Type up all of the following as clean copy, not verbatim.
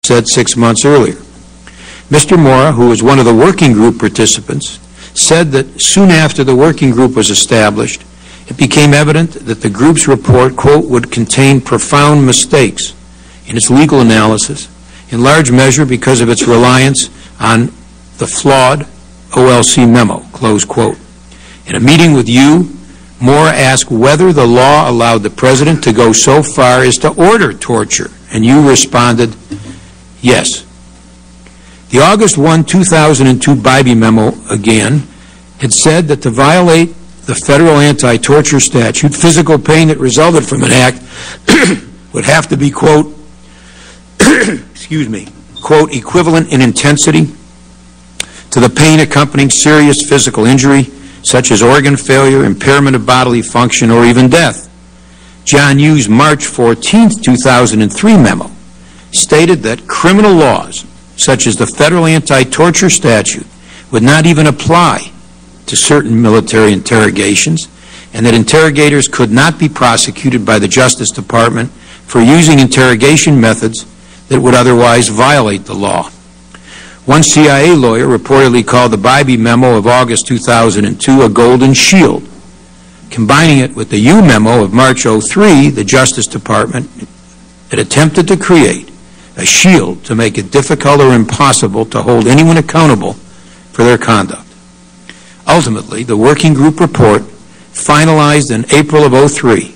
said 6 months earlier. Mr. Mora, who was one of the working group participants, said that soon after the working group was established, it became evident that the group's report, quote, would contain profound mistakes in its legal analysis, in large measure because of its reliance on the flawed OLC memo, close quote. In a meeting with you, Mora asked whether the law allowed the president to go so far as to order torture, and you responded, yes. The August 1, 2002 Bybee memo, again, had said that to violate the federal anti-torture statute, physical pain that resulted from an act would have to be, quote, excuse me, quote, equivalent in intensity to the pain accompanying serious physical injury, such as organ failure, impairment of bodily function, or even death. John Yu's March 14, 2003 memo stated that criminal laws, such as the federal anti-torture statute, would not even apply to certain military interrogations, and that interrogators could not be prosecuted by the Justice Department for using interrogation methods that would otherwise violate the law. One CIA lawyer reportedly called the Bybee memo of August 2002 a golden shield. Combining it with the U memo of March 03, the Justice Department had attempted to create a shield to make it difficult or impossible to hold anyone accountable for their conduct. Ultimately, the working group report, finalized in April of 03,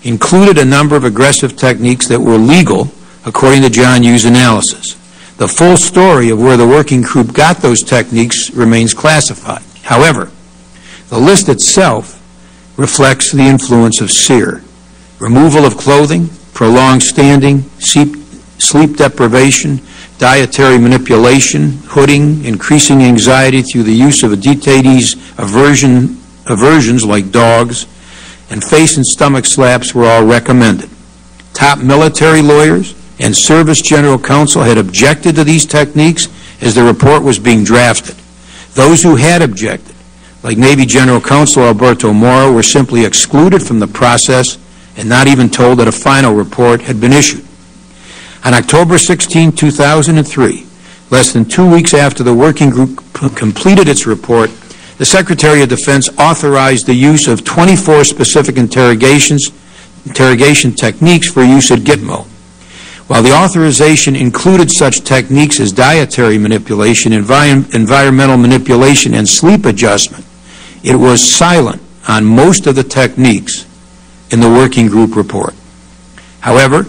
included a number of aggressive techniques that were legal according to John Yu's analysis. The full story of where the working group got those techniques remains classified. However, the list itself reflects the influence of SEER: removal of clothing, prolonged standing, sleep deprivation, dietary manipulation, hooding, increasing anxiety through the use of a detainee's aversions like dogs, and face and stomach slaps were all recommended. Top military lawyers and Service General Counsel had objected to these techniques as the report was being drafted. Those who had objected, like Navy General Counsel Alberto Mora, were simply excluded from the process and not even told that a final report had been issued. On October 16, 2003, less than 2 weeks after the working group completed its report, the Secretary of Defense authorized the use of 24 specific interrogation techniques for use at Gitmo. While the authorization included such techniques as dietary manipulation, environmental manipulation, and sleep adjustment, it was silent on most of the techniques in the working group report. However,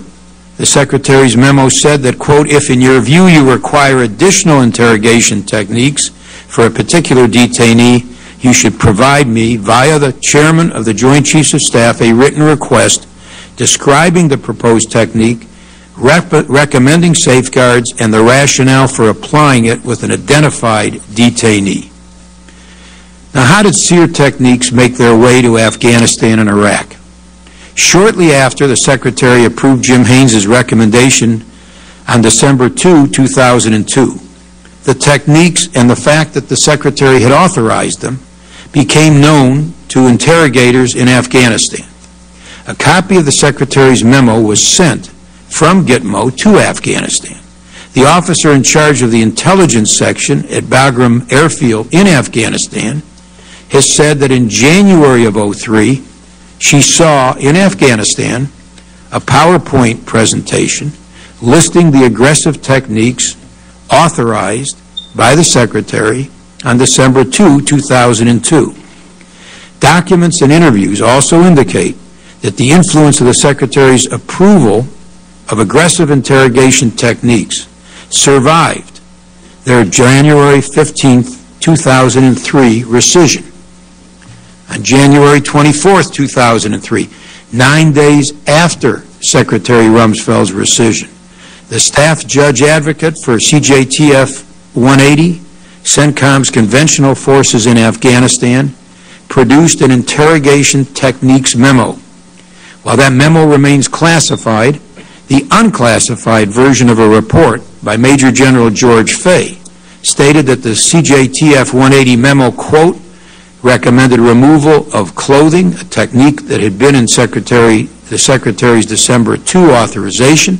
the Secretary's memo said that, quote, if in your view you require additional interrogation techniques for a particular detainee, you should provide me, via the Chairman of the Joint Chiefs of Staff, a written request describing the proposed technique, recommending safeguards, and the rationale for applying it with an identified detainee. Now, how did SEER techniques make their way to Afghanistan and Iraq? Shortly after the Secretary approved Jim Haynes' recommendation on December 2, 2002, the techniques and the fact that the Secretary had authorized them became known to interrogators in Afghanistan. A copy of the Secretary's memo was sent from Gitmo to Afghanistan. The officer in charge of the intelligence section at Bagram Airfield in Afghanistan has said that in January of 03, she saw in Afghanistan a PowerPoint presentation listing the aggressive techniques authorized by the Secretary on December 2, 2002. Documents and interviews also indicate that the influence of the Secretary's approval of aggressive interrogation techniques survived their January 15, 2003 rescission. On January 24, 2003, 9 days after Secretary Rumsfeld's rescission, the staff judge advocate for CJTF 180, CENTCOM's conventional forces in Afghanistan, produced an interrogation techniques memo. While that memo remains classified, the unclassified version of a report by Major General George Fay stated that the CJTF 180 memo, quote, recommended removal of clothing, a technique that had been in the Secretary's December 2 authorization,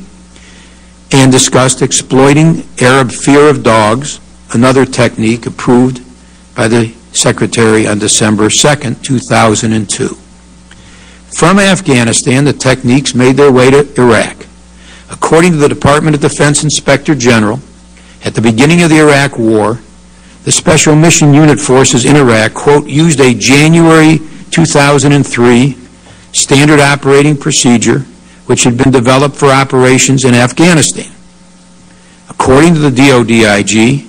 and discussed exploiting Arab fear of dogs, another technique approved by the Secretary on December 2, 2002. From Afghanistan, the techniques made their way to Iraq. According to the Department of Defense Inspector General, at the beginning of the Iraq War, the Special Mission Unit forces in Iraq, quote, used a January 2003 standard operating procedure which had been developed for operations in Afghanistan. According to the DODIG,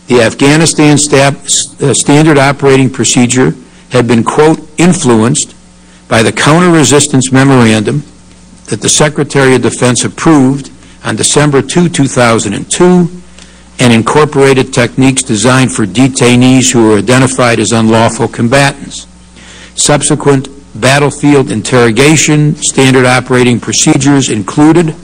the Afghanistan standard operating procedure had been, quote, influenced by the counter-resistance memorandum that the Secretary of Defense approved on December 2, 2002, and incorporated techniques designed for detainees who were identified as unlawful combatants. Subsequent battlefield interrogation standard operating procedures included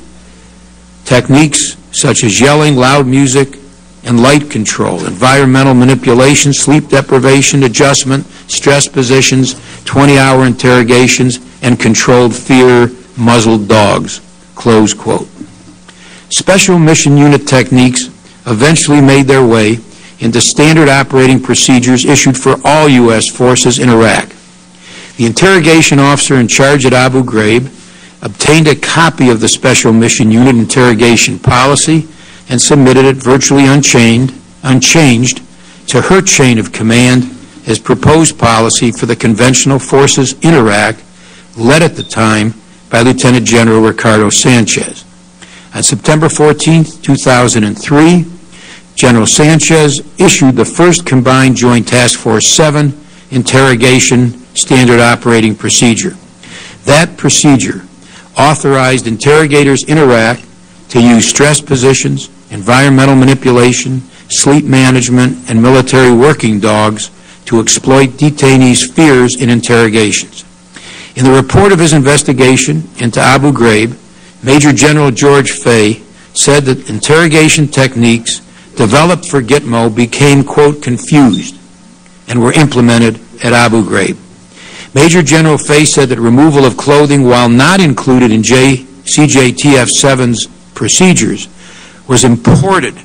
techniques such as yelling, loud music, and light control, environmental manipulation, sleep deprivation, adjustment, stress positions, 20-hour interrogations, and controlled fear, muzzled dogs, close quote. Special Mission Unit techniques eventually made their way into standard operating procedures issued for all U.S. forces in Iraq. The interrogation officer in charge at Abu Ghraib obtained a copy of the Special Mission Unit interrogation policy and submitted it virtually unchanged to her chain of command as proposed policy for the conventional forces in Iraq, led at the time by Lieutenant General Ricardo Sanchez. On September 14, 2003, General Sanchez issued the first combined Joint Task Force 7 interrogation standard operating procedure. That procedure authorized interrogators in Iraq to use stress positions, environmental manipulation, sleep management, and military working dogs to exploit detainees' fears in interrogations. In the report of his investigation into Abu Ghraib, Major General George Fay said that interrogation techniques developed for Gitmo became, quote, confused and were implemented at Abu Ghraib. Major General Fay said that removal of clothing, while not included in CJTF-7's procedures, was imported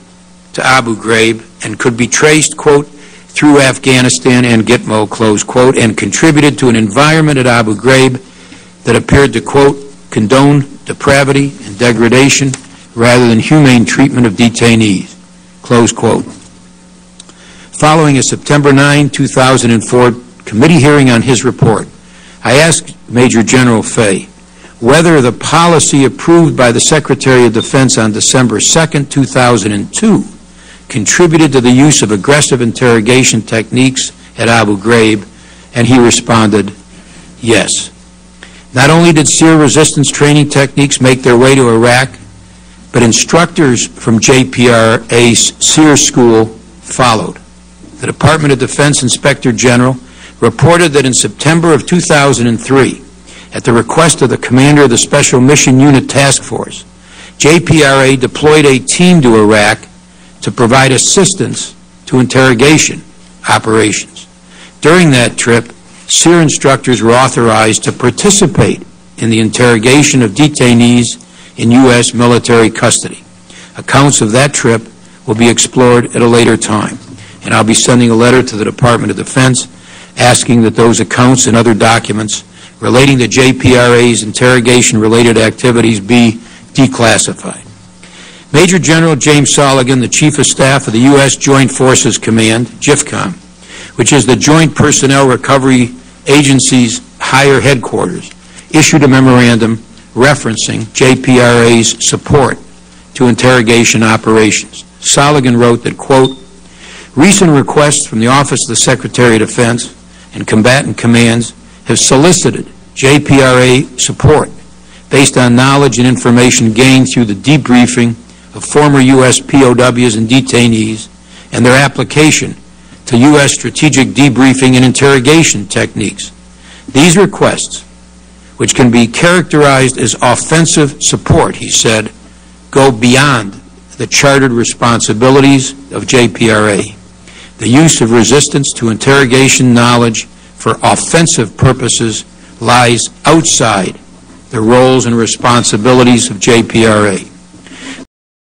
to Abu Ghraib and could be traced, quote, through Afghanistan and Gitmo, close quote, and contributed to an environment at Abu Ghraib that appeared to, quote, condone depravity and degradation rather than humane treatment of detainees, close quote. Following a September 9, 2004 committee hearing on his report, I asked Major General Fay whether the policy approved by the Secretary of Defense on December 2, 2002 contributed to the use of aggressive interrogation techniques at Abu Ghraib, and he responded, yes. Not only did SEER resistance training techniques make their way to Iraq, but instructors from JPRA's SEER school followed. The Department of Defense Inspector General reported that in September of 2003, at the request of the commander of the Special Mission Unit Task Force, JPRA deployed a team to Iraq to provide assistance to interrogation operations. During that trip, SEER instructors were authorized to participate in the interrogation of detainees in U.S. military custody. Accounts of that trip will be explored at a later time, and I'll be sending a letter to the Department of Defense asking that those accounts and other documents relating to JPRA's interrogation-related activities be declassified. Major General James Soligan, the Chief of Staff of the U.S. Joint Forces Command, JFCOM, which is the Joint Personnel Recovery Agency's higher headquarters, issued a memorandum referencing JPRA's support to interrogation operations. Soligan wrote that, quote, recent requests from the Office of the Secretary of Defense and combatant commands have solicited JPRA support based on knowledge and information gained through the debriefing of former U.S. POWs and detainees and their application to U.S. strategic debriefing and interrogation techniques. These requests, which can be characterized as offensive support, he said, go beyond the chartered responsibilities of JPRA. The use of resistance to interrogation knowledge for offensive purposes lies outside the roles and responsibilities of JPRA.